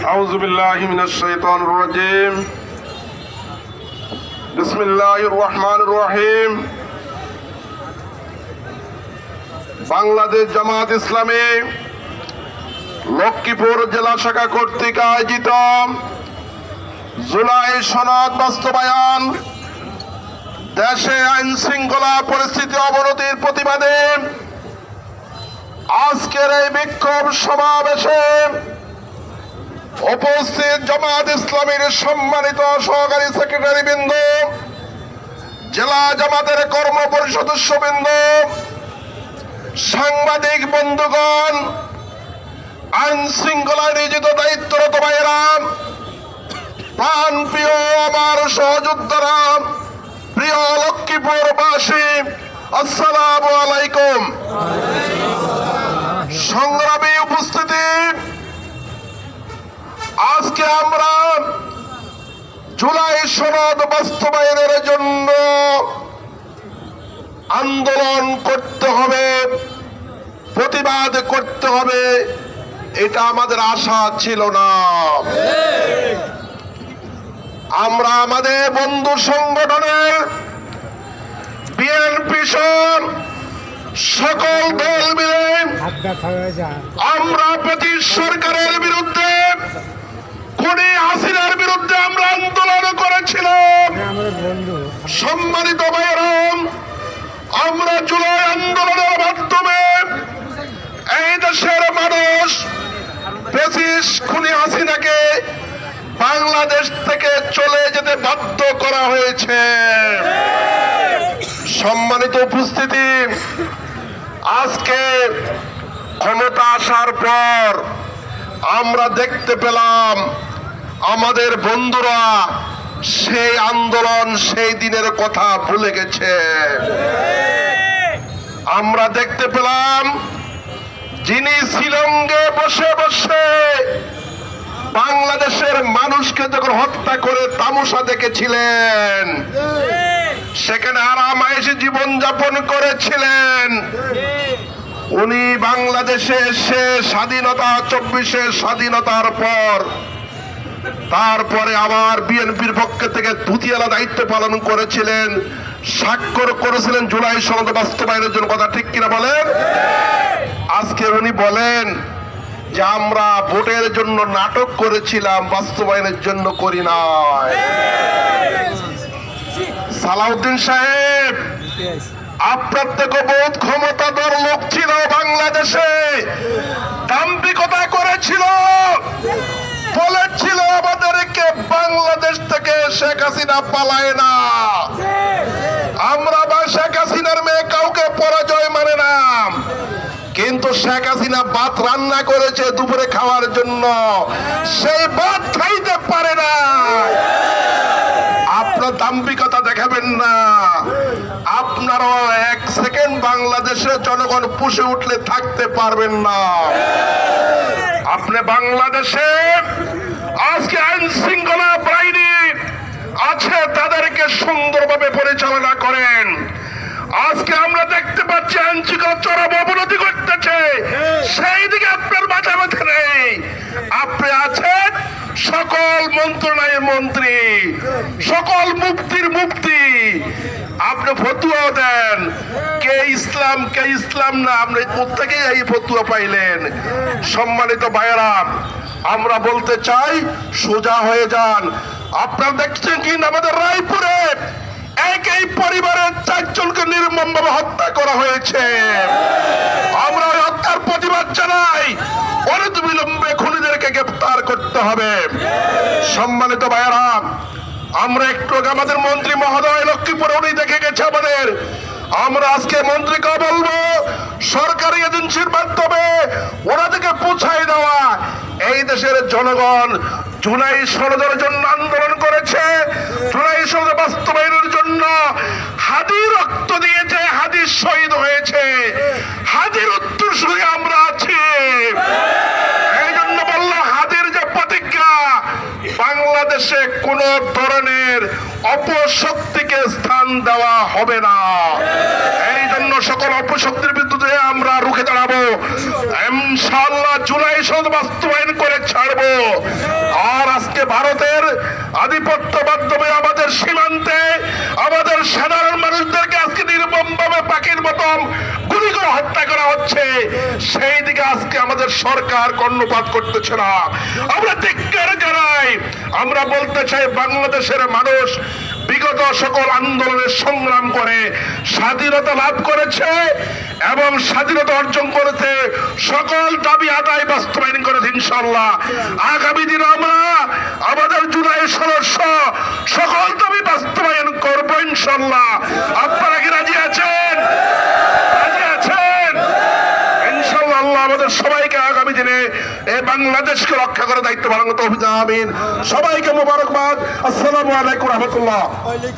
أعوذ بالله من الشيطان الرجيم بسم الله الرحمن الرحيم বাংলাদেশ জামাত ইসলামী লক্ষ্মীপুর জেলা শাখা কর্তৃক আয়োজিত জুলাই সনদ বাস্তবায়ন দেশে আইন শৃঙ্খলা পরিস্থিতি অবনতির প্রতিবাদে আজকের এই বিক্ষোভ সমাবেশে উপস্থিত জামাত ইসলামীর সম্মানিত সহকারী সেক্রেটারি বৃন্দ, জেলা জামাতের কর্ম পরিষদ সদস্যবৃন্দ, সাংবাদিক বন্ধুগণ, আইন শৃঙ্খলা নিয়োজিত দায়িত্বরত ভাইয়েরা, প্রাণ প্রিয় আমার সহযোদ্ধারা, প্রিয় লক্ষ্মীপুরবাসী, আসসালামু আলাইকুম। সংগ্রামী উপস্থিতি, আজকে আমরা জুলাই সনদ বাস্তবায়নের জন্য আন্দোলন করতে হবে, প্রতিবাদ করতে হবে, এটা আমাদের আশা ছিল না। আমরা আমাদের বন্ধু সংগঠনের বিএনপি সহ সকল দল মিলে আমরা ব্রিটিশ সরকারের বিরুদ্ধে, খুনি হাসিনার বিরুদ্ধে আমরা আন্দোলন করেছিলাম। সম্মানিত ভাইয়েরাম, আমরা জুলাই আন্দোলনের মাধ্যমে এই দেশের মানুষ ব্রিটিশ খুনি হাসিনাকে বাংলাদেশ থেকে চলে যেতে বাধ্য করা হয়েছে। সম্মানিত উপস্থিতি, আজকে ক্ষমতা আসার পর আমরা দেখতে পেলাম আমাদের বন্ধুরা সেই আন্দোলন, সেই দিনের কথা ভুলে গেছে। আমরা দেখতে পেলাম যিনি শিলংয়ে বসে বসে বাংলাদেশের মানুষকে যখন হত্যা করে তামাশা দেখেছিলেন, সেখানে আরামায়েশে জীবন যাপন করেছিলেন, উনি বাংলাদেশে এসে স্বাধীনতা 24 স্বাধীনতার পর তারপরে আবার বিএনপির পক্ষ থেকে দুতিয়ালা দায়িত্ব পালন করেছিলেন, স্বাক্ষর করেছিলেন জুলাই সনদ বাস্তবায়নের জন্য। কথা ঠিক কিনা বলেন? আজকে উনি বলেন যে আমরা ভোটের জন্য নাটক করেছিলাম, বাস্তবায়নের জন্য করি নাই। সালাউদ্দিন সাহেব, আপনার থেকে বহুত ক্ষমতাধর লোক ছিল বাংলাদেশে, দাম্ভিকতা করেছিল, বলেছিল আমাদেরকে বাংলাদেশ থেকে শেখ হাসিনা পালায় না, আমরা বা শেখ হাসিনার মেয়ে কাউকে পরাজয় মানে না। কিন্তু শেখ হাসিনা ভাত রান্না করেছে দুপুরে খাওয়ার জন্য, সেই ভাত খাইতে পারে না। আপনার দাম্ভিকতা দেখাবেন না। আপনারাও এক সেকেন্ড বাংলাদেশের জনগণ পুষে উঠলে থাকতে পারবেন না। আপনি বাংলাদেশে আজকে আইন শৃঙ্খলা বাহিনী আছে, তাদেরকে সুন্দরভাবে পরিচালনা করেন। আজকে আমরা দেখতে পাচ্ছি আইন শৃঙ্খলা চরম অবনতি করতেছে, সেই দিকে আপনার মাথা ব্যথা নেই। আপনি আছেন সকল মন্ত্রণালয়ের মন্ত্রী, সকল মুফতির মুফতি, আপনি ফতুয়া দেন কে ইসলাম কে ইসলাম না, আপনি প্রত্যেকেই এই ফতুয়া পাইলেন। সম্মানিত ভাইয়েরা, আমরা বলতে চাই সোজা হয়ে যান। আপনারা দেখছেন কি আমাদের রায়পুরে একই পরিবারের 4 জনকে নির্মমভাবে হত্যা করা হয়েছে। আমরা হত্যার প্রতিবাদ জানাই, অনতিবিলম্বে খুনিদেরকে গ্রেফতার করতে হবে। সম্মানিত ভাইয়েরা, আমরা একটু আমাদের মন্ত্রী মহোদয় লক্ষ্মীপুরে উনি দেখে গেছে আমাদের। আমরা আজকে মন্ত্রীকে বলবো সরকারি এজেন্সির মাধ্যমে ওনাদেরকে পৌঁছাই দেওয়া। এই দেশের জনগণ জুলাই সনদের জন্য আন্দোলন করেছে, জুলাই সনদ বাস্তবায়নের জন্য হাদি রক্ত দিয়েছে, হাদি শহীদ হয়েছে, হাদির উত্তরসূরি আমরা আছি। এই জন্য বললাম হাদির যে প্রতিজ্ঞা, বাংলাদেশে কোন ধরনের অপশক্তিকে স্থান দেওয়া হবে না। এই জন্য সকল অপশক্তির বিরুদ্ধে আমরা রুখে দাঁড়াবো। ইনশাআল্লাহ জুলাই সনদ বাস্তবায়ন করে ছাড়বো। আধিপত্য মাধ্যমে আমাদের সীমান্তে আমাদের সাধারণ মানুষদেরকে আজকে নির্মমভাবে পাখির মতন গুলি করে হত্যা করা হচ্ছে, সেই দিকে আজকে আমাদের সরকার কর্ণপাত করতেছে না। আমরা ধিক্কার জানাই। আমরা বলতে চাই, বাংলাদেশের মানুষ বিগত সকল আন্দোলনের সংগ্রাম করে স্বাধীনতা লাভ করেছে এবং স্বাধীনতা অর্জন করেছে, সকল দাবি আদায় বাস্তবায়ন করেছে। ইনশাআল্লাহ আগামী দিনে আমরা আমাদের জুলাই সদস্য সকল দাবি বাস্তবায়ন করবো ইনশাআল্লাহ। আপনারা কি রাজি আছেন? রাজি আছেন? ইনশাআল্লাহ আল্লাহ আমাদের সবাইকে আগামী দিনে এই বাংলাদেশকে রক্ষা করে দায়িত্ব পালন করতে হবে। আমিন। সবাইকে মোবারকবাদ। আসসালামু আলাইকুম রহমতুল্লাহ।